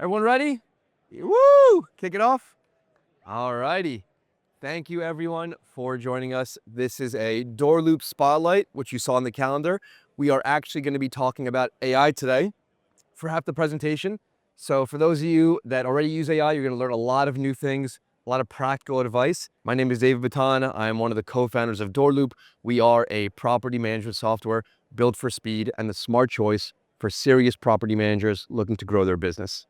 Everyone ready? Woo! Kick it off. All righty. Thank you everyone for joining us. This is a DoorLoop Spotlight, which you saw on the calendar. We are actually going to be talking about AI today for half the presentation. So for those of you that already use AI, you're going to learn a lot of new things, a lot of practical advice. My name is David Bitton. I am one of the co-founders of DoorLoop. We are a property management software built for speed and the smart choice for serious property managers looking to grow their business.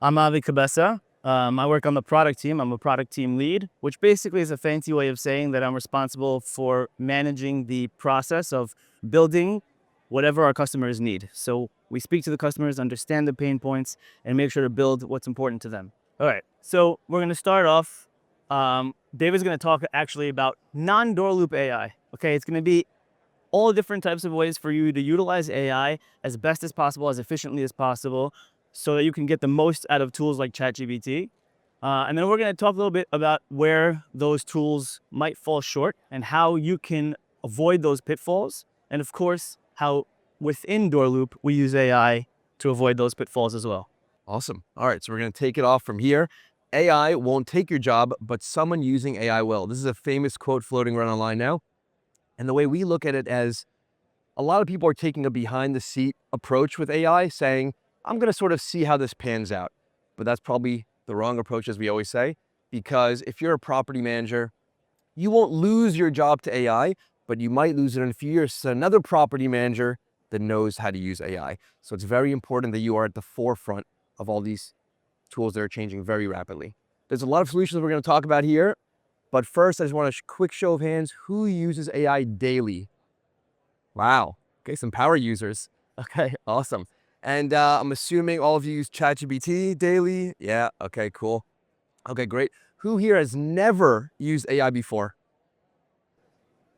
I'm Avi Cabessa. I work on the product team. I'm a product team lead, which basically is a fancy way of saying that I'm responsible for managing the process of building whatever our customers need. So we speak to the customers, understand the pain points, and make sure to build what's important to them. All right, so we're going to start off. David's going to talk actually about non-DoorLoop AI. Okay, it's going to be all different types of ways for you to utilize AI as best as possible, as efficiently as possible, so that you can get the most out of tools like ChatGPT. And then we're going to talk a little bit about where those tools might fall short and how you can avoid those pitfalls. And of course, how within DoorLoop, we use AI to avoid those pitfalls as well. Awesome. All right, so we're going to take it off from here. AI won't take your job, but someone using AI will. This is a famous quote floating around online now. And the way we look at it as a lot of people are taking a behind the seat approach with AI, saying, I'm going to sort of see how this pans out. But that's probably the wrong approach, as we always say, because if you're a property manager, you won't lose your job to AI, but you might lose it in a few years to another property manager that knows how to use AI. So it's very important that you are at the forefront of all these tools that are changing very rapidly. There's a lot of solutions we're going to talk about here, but first I just want a quick show of hands. Who uses AI daily? Wow. Okay, some power users. Okay, awesome. And I'm assuming all of you use ChatGPT daily. Yeah, okay, cool. Okay, great. Who here has never used AI before?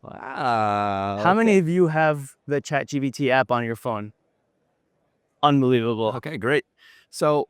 Wow. How many of you have the ChatGPT app on your phone? Unbelievable. Okay, great. So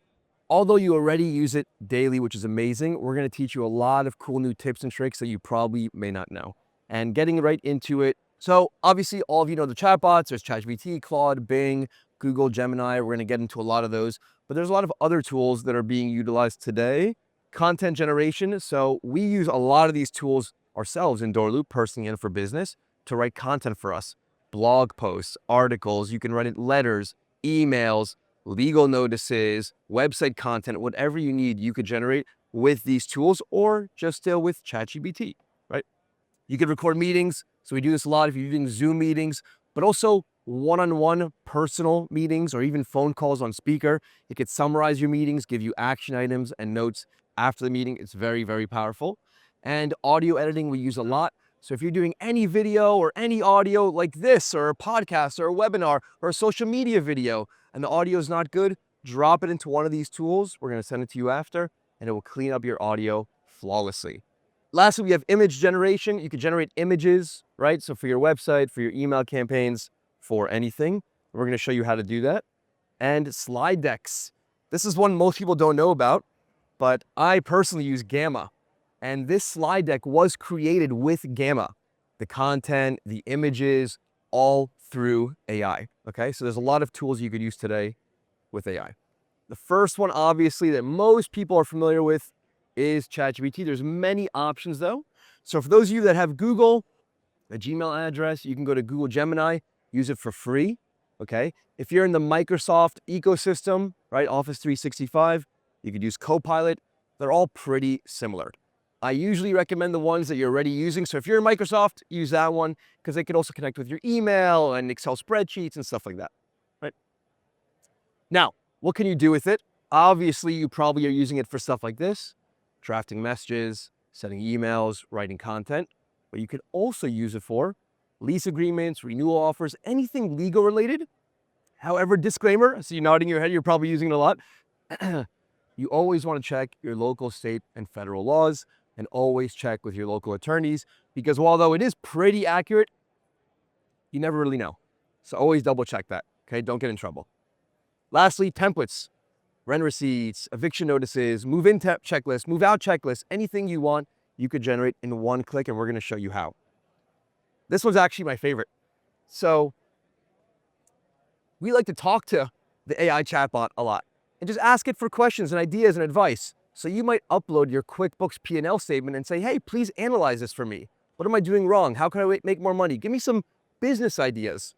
although you already use it daily, which is amazing, we're going to teach you a lot of cool new tips and tricks that you probably may not know. And getting right into it. So obviously all of you know the chatbots. There's ChatGPT, Claude, Bing, Google, Gemini. We're going to get into a lot of those, but there's a lot of other tools that are being utilized today. Content generation. So we use a lot of these tools ourselves in DoorLoop, personally and for business, to write content for us. Blog posts, articles, you can write letters, emails, legal notices, website content, whatever you need, you could generate with these tools or just still with ChatGPT, right? You could record meetings. So we do this a lot if you're using Zoom meetings, but also one-on-one personal meetings or even phone calls on speaker. It could summarize your meetings, give you action items and notes after the meeting. It's very, very powerful. And audio editing we use a lot. So if you're doing any video or any audio like this or a podcast or a webinar or a social media video and the audio is not good, drop it into one of these tools. We're going to send it to you after and it will clean up your audio flawlessly. Lastly, we have image generation. You could generate images, right? So for your website, for your email campaigns, for anything. We're going to show you how to do that. And slide decks. This is one most people don't know about, but I personally use Gamma. And this slide deck was created with Gamma. The content, the images, all through AI, okay? So there's a lot of tools you could use today with AI. The first one, obviously, that most people are familiar with is ChatGPT. There's many options though. So for those of you that have Google, a Gmail address, you can go to Google Gemini, use it for free, okay? If you're in the Microsoft ecosystem, right, Office 365, you could use Copilot. They're all pretty similar. I usually recommend the ones that you're already using. So if you're in Microsoft, use that one because they could also connect with your email and Excel spreadsheets and stuff like that, right? Now, what can you do with it? Obviously, you probably are using it for stuff like this, drafting messages, sending emails, writing content, but you could also use it for lease agreements, renewal offers, anything legal related. However, disclaimer, I see you nodding your head, you're probably using it a lot. You always want to check your local, state, and federal laws and always check with your local attorneys because although it is pretty accurate, you never really know. So always double check that, okay? Don't get in trouble. Lastly, templates, rent receipts, eviction notices, move-in checklist, move-out checklist, anything you want, you could generate in one click, and we're going to show you how. This one's actually my favorite. So we like to talk to the AI chatbot a lot. and just ask it for questions and ideas and advice. So you might upload your QuickBooks P&L statement and say, hey, please analyze this for me. What am I doing wrong? How can I make more money? Give me some business ideas.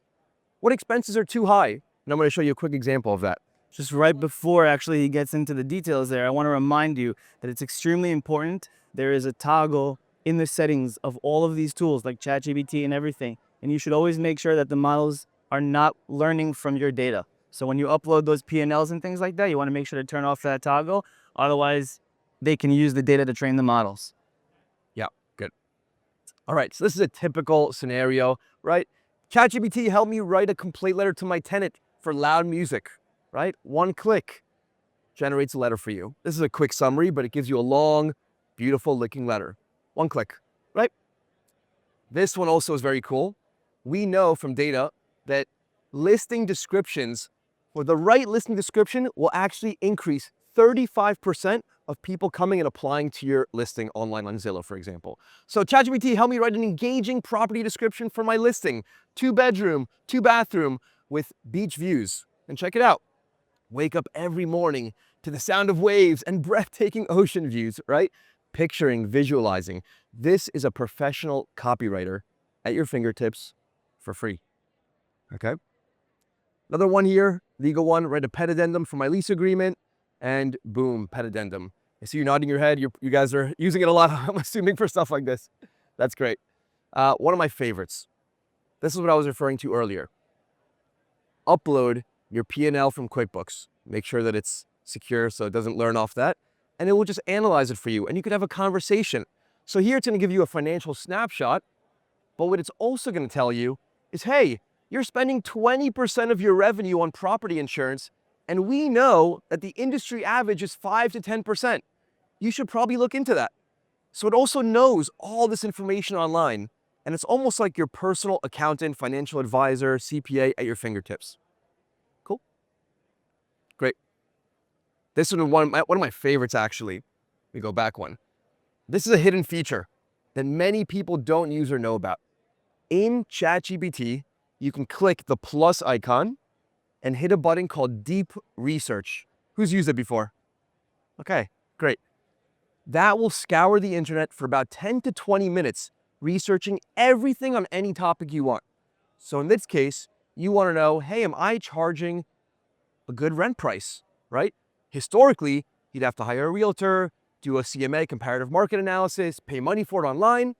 What expenses are too high? And I'm going to show you a quick example of that. Just right before actually he gets into the details there, I want to remind you that it's extremely important. There is a toggle in the settings of all of these tools like ChatGPT and everything. And you should always make sure that the models are not learning from your data. So when you upload those P&Ls and things like that, you want to make sure to turn off that toggle. Otherwise, they can use the data to train the models. Yeah, good. All right, so this is a typical scenario, right? ChatGPT helped me write a complaint letter to my tenant for loud music, right? One click generates a letter for you. This is a quick summary, but it gives you a long, beautiful looking letter. One click, right? This one also is very cool. We know from data that listing descriptions, or the right listing description, will actually increase 35% of people coming and applying to your listing online on Zillow, for example. So ChatGPT helped me write an engaging property description for my listing. 2-bedroom, 2-bathroom with beach views. And check it out. Wake up every morning to the sound of waves and breathtaking ocean views, right? Picturing, visualizing. This is a professional copywriter at your fingertips for free, okay? Another one here, legal one, write a pet addendum for my lease agreement, and boom, pet addendum. I see you nodding your head. You guys are using it a lot, I'm assuming, for stuff like this. That's great. One of my favorites. This is what I was referring to earlier. Upload your P&L from QuickBooks. Make sure that it's secure so it doesn't learn off that, and it will just analyze it for you, and you could have a conversation. So here it's going to give you a financial snapshot, but what it's also going to tell you is, hey, you're spending 20% of your revenue on property insurance, and we know that the industry average is 5 to 10%. You should probably look into that. So it also knows all this information online, and it's almost like your personal accountant, financial advisor, CPA at your fingertips. Cool? Great. This is one of my favorites, actually. Let me go back one. This is a hidden feature that many people don't use or know about. In ChatGPT, you can click the plus icon and hit a button called Deep Research. Who's used it before? Okay, great. That will scour the internet for about 10 to 20 minutes, researching everything on any topic you want. So in this case, you want to know, hey, am I charging a good rent price, right? Historically, you'd have to hire a realtor, do a CMA, comparative market analysis, pay money for it online.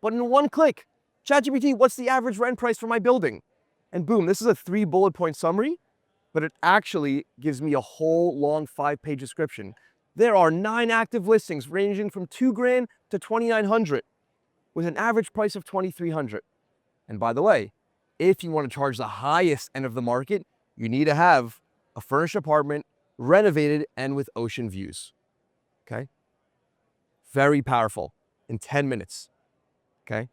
But in one click, ChatGPT, what's the average rent price for my building? And boom, this is a 3 bullet point summary, but it actually gives me a whole long 5-page description. There are 9 active listings ranging from $2,000 to $2,900 with an average price of $2,300. And by the way, if you want to charge the highest end of the market, you need to have a furnished apartment, renovated, and with ocean views. Okay? Very powerful in 10 minutes. Okay?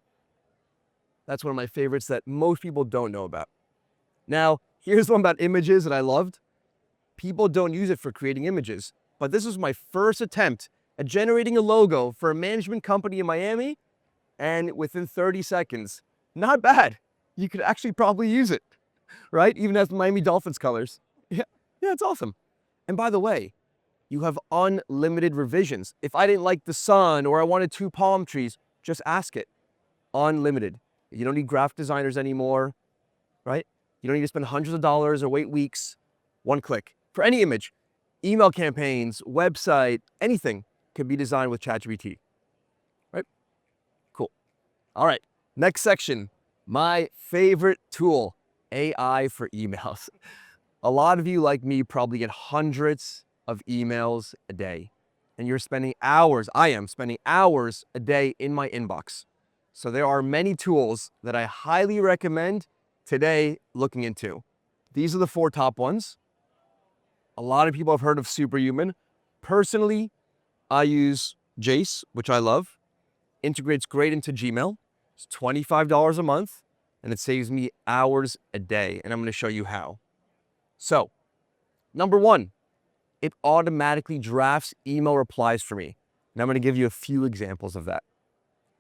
That's one of my favorites that most people don't know about. Now, here's one about images that I loved. People don't use it for creating images, but this was my first attempt at generating a logo for a management company in Miami, and within 30 seconds, not bad. You could actually probably use it, right? Even as Miami Dolphins colors. Yeah, it's awesome. And by the way, you have unlimited revisions. If I didn't like the sun or I wanted 2 palm trees, just ask it. Unlimited. You don't need graphic designers anymore, right? You don't need to spend hundreds of dollars or wait weeks. One click. For any image, email campaigns, website, anything can be designed with ChatGPT, right? Cool. All right, next section. My favorite tool, AI for emails. A lot of you, like me, probably get hundreds of emails a day, and you're spending hours, I am spending hours a day in my inbox. So there are many tools that I highly recommend today looking into. These are the 4 top ones. A lot of people have heard of Superhuman. Personally, I use Jace, which I love. Integrates great into Gmail. It's $25 a month, and it saves me hours a day, and I'm going to show you how. So, number 1, it automatically drafts email replies for me, and I'm going to give you a few examples of that.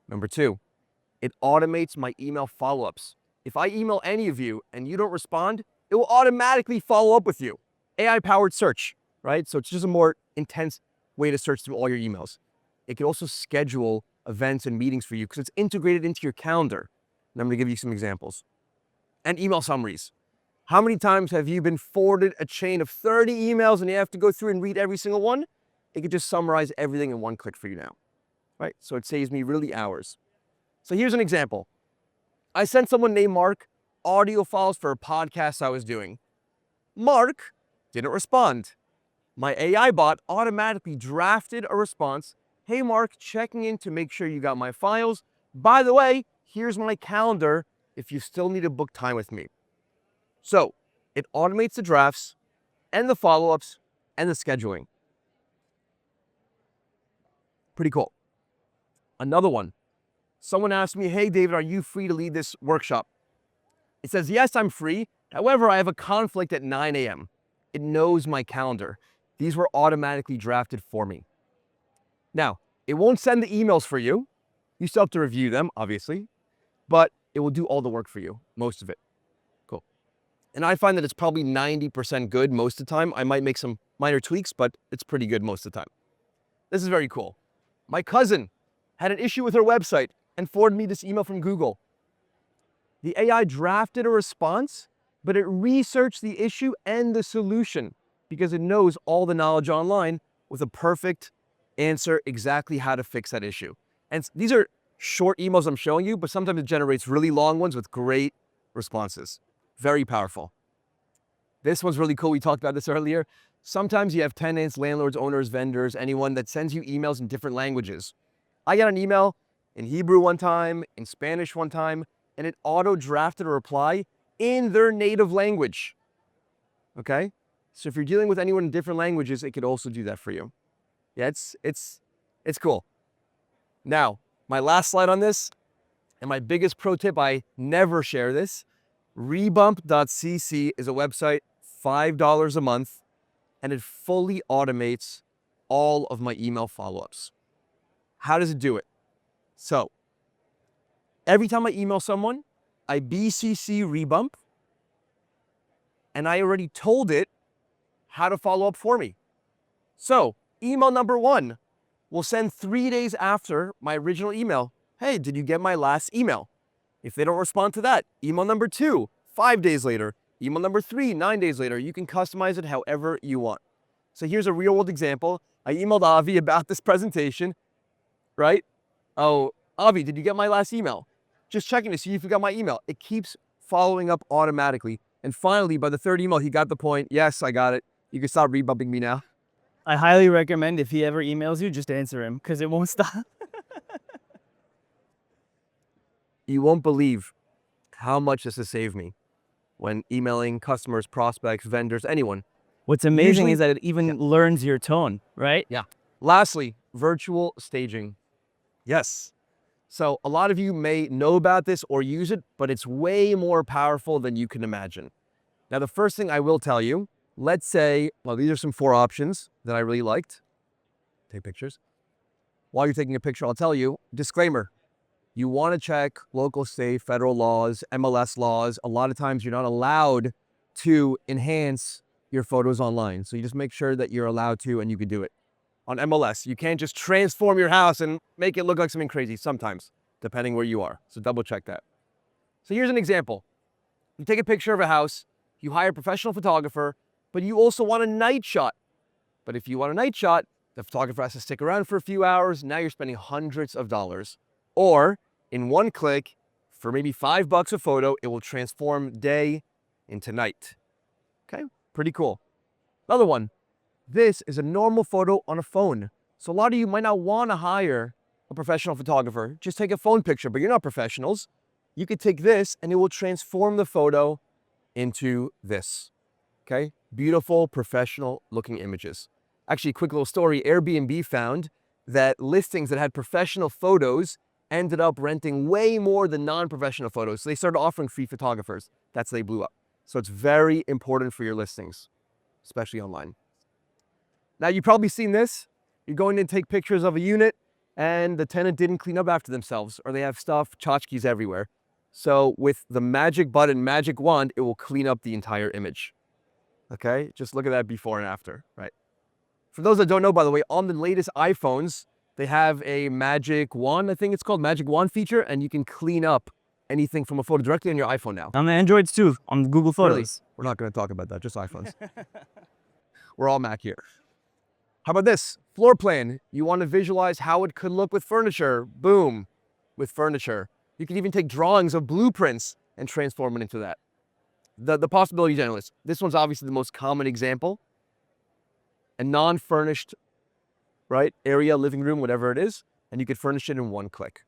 Number 2, it automates my email follow-ups. If I email any of you and you don't respond, it will automatically follow up with you. AI-powered search. right? So it's just a more intense way to search through all your emails. It can also schedule events and meetings for you because it's integrated into your calendar. And I'm going to give you some examples. And email summaries. How many times have you been forwarded a chain of 30 emails and you have to go through and read every single one? It could just summarize everything in one click for you now, right? So it saves me really hours. So here's an example. I sent someone named Mark audio files for a podcast I was doing. Mark didn't respond. My AI bot automatically drafted a response. Hey, Mark, checking in to make sure you got my files. By the way, here's my calendar if you still need to book time with me. So it automates the drafts and the follow-ups and the scheduling. Pretty cool. Another one. Someone asked me, hey, David, are you free to lead this workshop? It says, yes, I'm free. However, I have a conflict at 9 a.m. It knows my calendar. These were automatically drafted for me. Now, it won't send the emails for you. You still have to review them, obviously, but it will do all the work for you, most of it. Cool. And I find that it's probably 90% good most of the time. I might make some minor tweaks, but it's pretty good most of the time. This is very cool. My cousin had an issue with her website and forwarded me this email from Google. The AI drafted a response, but it researched the issue and the solution because it knows all the knowledge online with a perfect answer exactly how to fix that issue. And these are short emails I'm showing you, but sometimes it generates really long ones with great responses. Very powerful. This one's really cool. We talked about this earlier. Sometimes you have tenants, landlords, owners, vendors, anyone that sends you emails in different languages. I got an email in Hebrew one time, in Spanish one time, and it auto-drafted a reply in their native language. Okay? So if you're dealing with anyone in different languages, it could also do that for you. Yeah, it's cool. Now, my last slide on this, and my biggest pro tip, I never share this. Rebump.cc is a website, $5 a month, and it fully automates all of my email follow-ups. How does it do it? So, every time I email someone, I BCC Rebump, and I already told it how to follow up for me. So, email number 1 will send 3 days after my original email. Hey, did you get my last email? If they don't respond to that, email number 2, 5 days later. Email number 3, 9 days later. You can customize it however you want. So here's a real world example. I emailed Avi about this presentation, right? Oh, Avi, did you get my last email? Just checking to see if you got my email. It keeps following up automatically. And finally, by the third email, he got the point. Yes, I got it. You can stop rebumping me now. I highly recommend if he ever emails you, just answer him because it won't stop. You won't believe how much this has saved me when emailing customers, prospects, vendors, anyone. What's amazing is that it even learns your tone, right? Yeah. Lastly, virtual staging. Yes. So a lot of you may know about this or use it, but it's way more powerful than you can imagine. Now, the first thing I will tell you, let's say, well, these are some 4 options that I really liked. Take pictures. While you're taking a picture, I'll tell you, disclaimer, you want to check local, state, federal laws, MLS laws. A lot of times you're not allowed to enhance your photos online. So you just make sure that you're allowed to and you can do it. On MLS, you can't just transform your house and make it look like something crazy sometimes, depending where you are. So double check that. So here's an example. You take a picture of a house, you hire a professional photographer, but you also want a night shot. But if you want a night shot, the photographer has to stick around for a few hours. Now you're spending hundreds of dollars. Or in one click, for maybe $5 a photo, it will transform day into night. Okay, pretty cool. Another one. This is a normal photo on a phone. So a lot of you might not want to hire a professional photographer. Just take a phone picture, but you're not professionals. You could take this and it will transform the photo into this. Okay, beautiful, professional looking images. Actually, quick little story, Airbnb found that listings that had professional photos ended up renting way more than non-professional photos. So they started offering free photographers. That's how they blew up. So it's very important for your listings, especially online. Now, you've probably seen this. You're going to take pictures of a unit and the tenant didn't clean up after themselves, or they have stuff, tchotchkes everywhere. So with the magic button, magic wand, it will clean up the entire image. Okay, just look at that before and after, right? For those that don't know, by the way, on the latest iPhones, they have a magic wand, I think it's called magic wand feature, and you can clean up anything from a photo directly on your iPhone now. On the Androids too, on Google Really? Photos. We're not going to talk about that, just iPhones. We're all Mac here. How about this? Floor plan. You want to visualize how it could look with furniture. Boom, with furniture. You can even take drawings of blueprints and transform it into that. The possibilities are endless. This one's obviously the most common example. A non-furnished, right, area, living room, whatever it is, and you could furnish it in one click.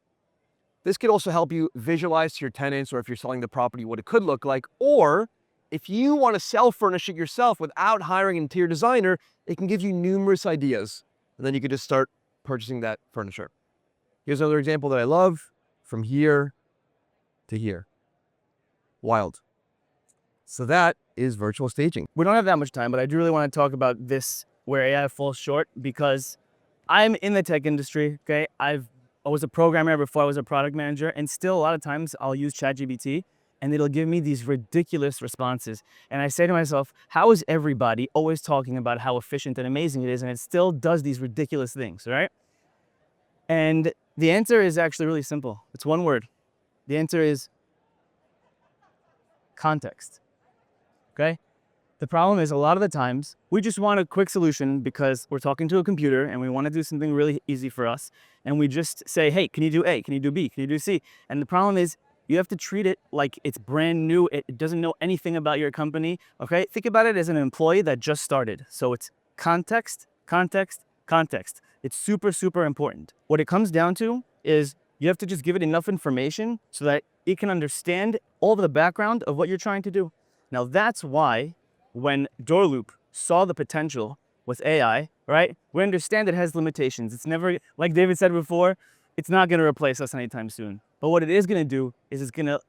This could also help you visualize to your tenants, or if you're selling the property, what it could look like. Or if you want to self-furnish it yourself without hiring an interior designer, it can give you numerous ideas. And then you could just start purchasing that furniture. Here's another example that I love, from here to here. Wild. So that is virtual staging. We don't have that much time, but I do really want to talk about this where AI falls short, because I'm in the tech industry, okay? I was a programmer before I was a product manager, and still a lot of times I'll use ChatGPT and it'll give me these ridiculous responses. And I say to myself, how is everybody always talking about how efficient and amazing it is, and it still does these ridiculous things, right? And the answer is actually really simple. It's one word. The answer is context, okay? The problem is, a lot of the times we just want a quick solution because we're talking to a computer and we want to do something really easy for us. And we just say, hey, can you do A? Can you do B? Can you do C? And the problem is, you have to treat it like it's brand new. It doesn't know anything about your company, okay? Think about it as an employee that just started. So it's context, context, context. It's super, super important. What it comes down to is you have to just give it enough information so that it can understand all of the background of what you're trying to do. Now, that's why when DoorLoop saw the potential with AI, right? We understand it has limitations. It's never, like David said before, it's not going to replace us anytime soon. But what it is going to do is it's going to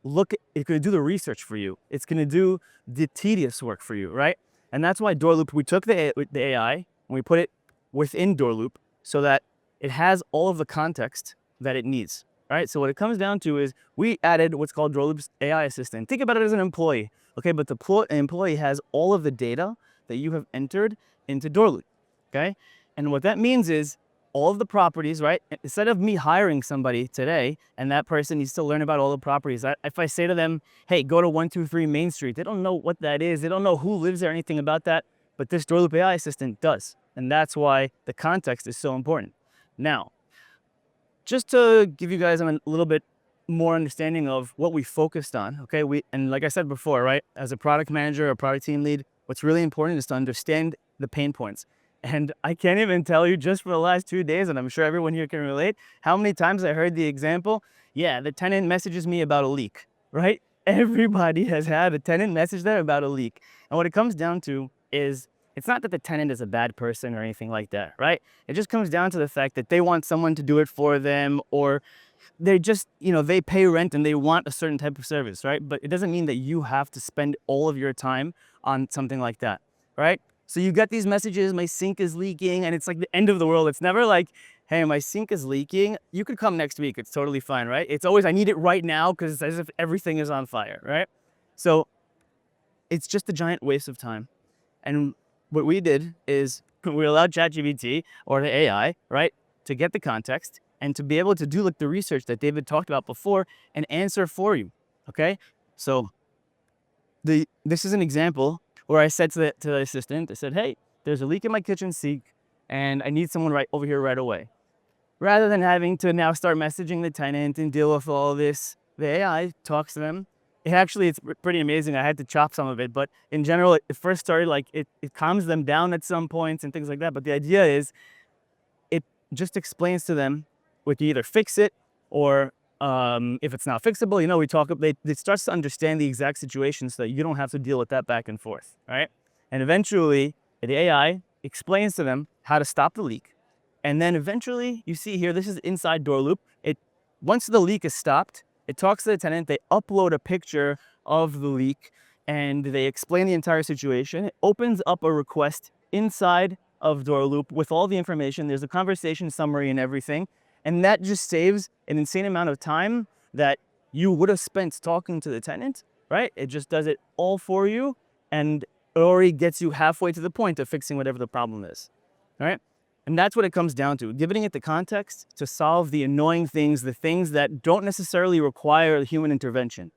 do the research for you. It's going to do the tedious work for you, right? And that's why DoorLoop, we took the AI and we put it within DoorLoop so that it has all of the context that it needs, right? So what it comes down to is we added what's called DoorLoop's AI assistant. Think about it as an employee. Okay, but the employee has all of the data that you have entered into DoorLoop, okay? And what that means is all of the properties, right? Instead of me hiring somebody today and that person needs to learn about all the properties, if I say to them, hey, go to 123 Main Street, they don't know what that is. They don't know who lives there, anything about that, but this DoorLoop AI assistant does. And that's why the context is so important. Now, just to give you guys a little bit more understanding of what we focused on, okay? And like I said before, right? As a product manager or product team lead, what's really important is to understand the pain points. And I can't even tell you, just for the last 2 days, and I'm sure everyone here can relate, how many times I heard the example, yeah, the tenant messages me about a leak, right? Everybody has had a tenant message there about a leak. And what it comes down to is, it's not that the tenant is a bad person or anything like that, right? It just comes down to the fact that they want someone to do it for them, or they just, they pay rent and they want a certain type of service, right? But it doesn't mean that you have to spend all of your time on something like that, right? So you get these messages, my sink is leaking, and it's like the end of the world. It's never like, hey, my sink is leaking. You could come next week. It's totally fine, right? It's always, I need it right now, because it's as if everything is on fire, right? So it's just a giant waste of time. And what we did is we allowed ChatGPT or the AI, right, to get the context and to be able to do like the research that David talked about before and answer for you, okay? So this is an example where I said to the assistant, I said, hey, there's a leak in my kitchen sink and I need someone right over here right away. Rather than having to now start messaging the tenant and deal with all this, the AI talks to them. It's pretty amazing. I had to chop some of it, but in general, it first started like it calms them down at some points and things like that. But the idea is it just explains to them, we can either fix it or if it's not fixable, it starts to understand the exact situation so that you don't have to deal with that back and forth, right? And eventually, the AI explains to them how to stop the leak. And then eventually, you see here, this is inside DoorLoop. Once the leak is stopped, it talks to the tenant, they upload a picture of the leak, and they explain the entire situation. It opens up a request inside of DoorLoop with all the information. There's a conversation summary and everything. And that just saves an insane amount of time that you would have spent talking to the tenant, right? It just does it all for you, and it already gets you halfway to the point of fixing whatever the problem is. All right. And that's what it comes down to, giving it the context to solve the annoying things, the things that don't necessarily require human intervention.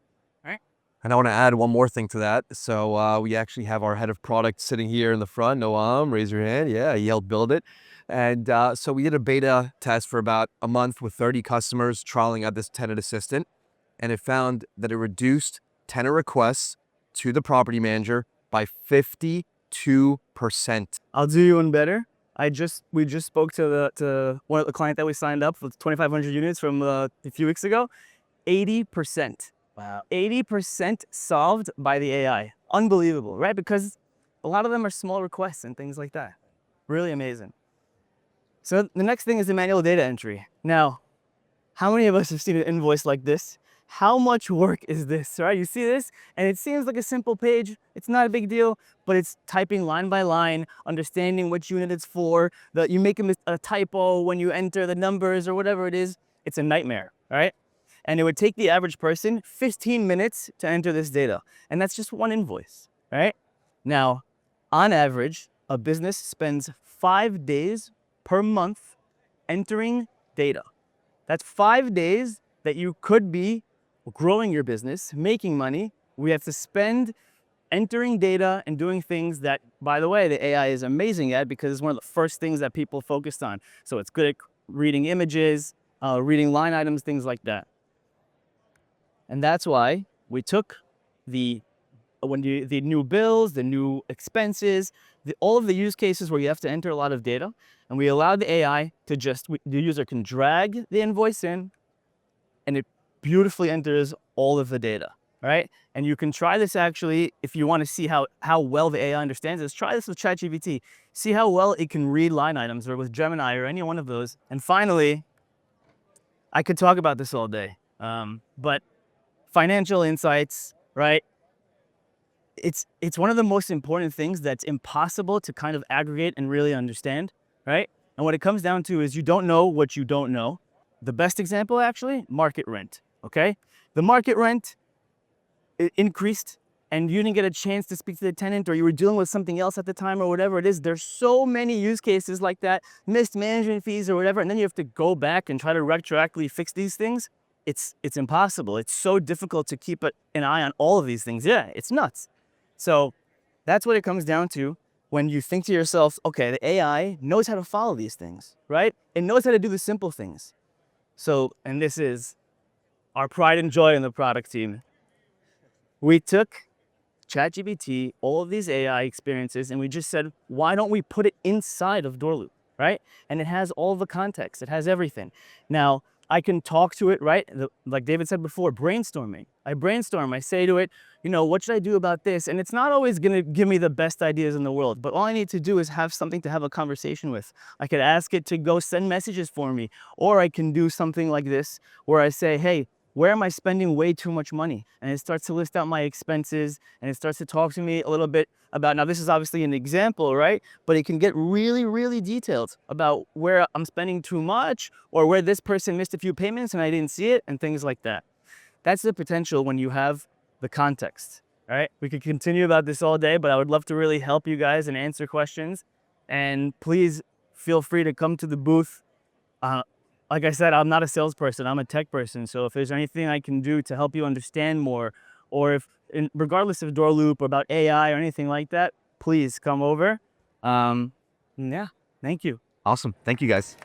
All right. And I want to add one more thing to that. So we actually have our head of product sitting here in the front. Noam, raise your hand. Yeah, he helped build it. And so we did a beta test for about a month with 30 customers trialing out this tenant assistant. And it found that it reduced tenant requests to the property manager by 52%. I'll do you one better. We just spoke to the one of the client that we signed up for 2,500 units from a few weeks ago. 80%. Wow. 80% solved by the AI. Unbelievable, right? Because a lot of them are small requests and things like that. Really amazing. So the next thing is the manual data entry. Now, how many of us have seen an invoice like this? How much work is this, right? You see this, and it seems like a simple page. It's not a big deal, but it's typing line by line, understanding which unit it's for, that you make a typo when you enter the numbers or whatever it is. It's a nightmare, right? And it would take the average person 15 minutes to enter this data. And that's just one invoice, right? Now, on average, a business spends 5 days per month entering data. That's 5 days that you could be growing your business, making money. We have to spend entering data and doing things that, by the way, the AI is amazing at because it's one of the first things that people focused on. So it's good at reading images, reading line items, things like that. And that's why we took the new bills, the new expenses, all of the use cases where you have to enter a lot of data, and we allowed the AI to the user can drag the invoice in, and it beautifully enters all of the data, right? And you can try this actually, if you want to see how well the AI understands this, try this with ChatGPT. See how well it can read line items, or with Gemini or any one of those. And finally, I could talk about this all day, but financial insights, right? It's one of the most important things that's impossible to kind of aggregate and really understand, right? And what it comes down to is you don't know what you don't know. The best example, actually, market rent, okay? The market rent increased and you didn't get a chance to speak to the tenant, or you were dealing with something else at the time, or whatever it is. There's so many use cases like that, missed management fees or whatever, and then you have to go back and try to retroactively fix these things. It's impossible. It's so difficult to keep an eye on all of these things. Yeah, it's nuts. So that's what it comes down to when you think to yourself, okay, the AI knows how to follow these things, right? It knows how to do the simple things. So, and this is our pride and joy in the product team. We took ChatGPT, all of these AI experiences, and we just said, why don't we put it inside of DoorLoop, right? And it has all the context. It has everything. Now, I can talk to it, right? Like David said before, brainstorming. I brainstorm. I say to it, what should I do about this? And it's not always going to give me the best ideas in the world, but all I need to do is have something to have a conversation with. I could ask it to go send messages for me, or I can do something like this where I say, hey, where am I spending way too much money? And it starts to list out my expenses, and it starts to talk to me a little bit about, now this is obviously an example, right? But it can get really, really detailed about where I'm spending too much, or where this person missed a few payments and I didn't see it, and things like that. That's the potential when you have the context, right? We could continue about this all day, but I would love to really help you guys and answer questions. And please feel free to come to the booth. Like I said, I'm not a salesperson, I'm a tech person. So if there's anything I can do to help you understand more, or regardless of DoorLoop or about AI or anything like that, please come over. Yeah, thank you. Awesome. Thank you, guys.